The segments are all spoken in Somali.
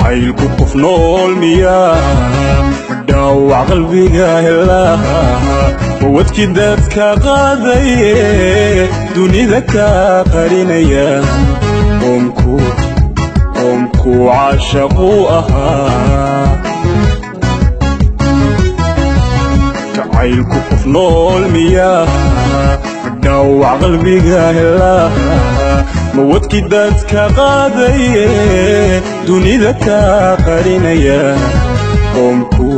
jacaylku qof nool miyaa dhaawac qalbiga helaa wadkii dadka qaadaye dunida ka qarinaya qoomku caashaqu ahaa jacaylku qof nool miyaa dhaawac qalbiga helaa wadkii dadka qaadaye dunida ka qarinaya qoomku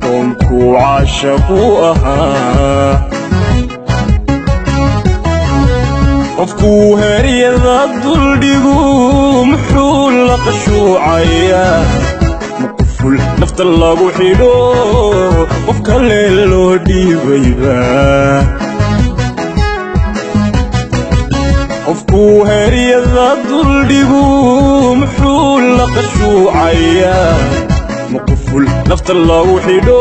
caashaqu ahaa qofkuu heryada duldhigu muxuu la qashuucayaa maquful nafta lagu xidho qof kale loo dhiibayba qofkuu heryada duldhigu muxuu la qashuucayaa maquful nafta lagu xidho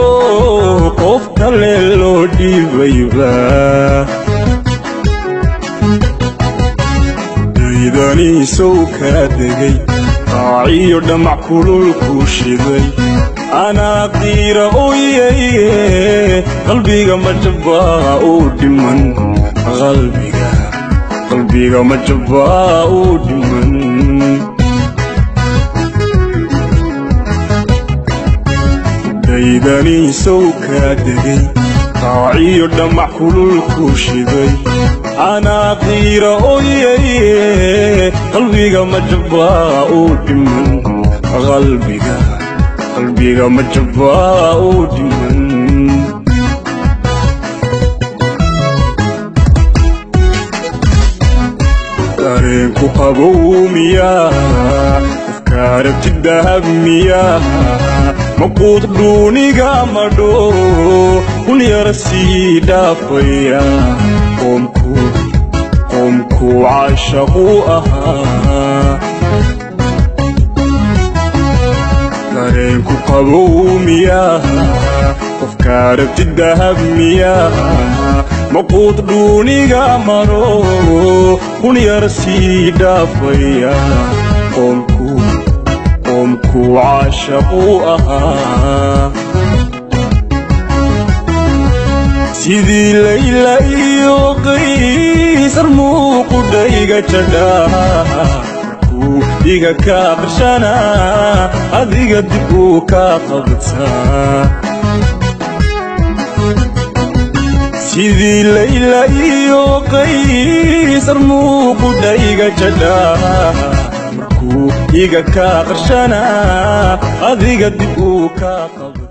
qof kale loo dhiibayba daydaniisow kaa degay qaaciyo dhamac kululku shiday anaa qiira ooyaye qalbiga majabaa uu dhiman qalbiga majabaa uu dhiman daydaniisow kaa degay qaaciyo dhamac kululku shiday anaa qiira ooyaye qalbiga majabaa uu dhiman qalbiga majabaa uu dhiman dareenku qabow miyaa qofka aragti dahab miyaa maquud dhuuniga madho kun yara sii dhaafaya qoomku caashaqu ahaa dareenku qabow miyaa qofka aragti dahab miyaa maquud dhuuniga madho kun yara sii dhaafaya qoomku caashaqu ahaa sidii layla iyo qaysar muuqudhayga jadhaa markuu iga ka qarshanaa adiga dib uu ka qabtaa sidii layla iyo qaysar muuqudhayga jadhaa markuu iga ka qarshanaa adiga dib uu ka qabtaa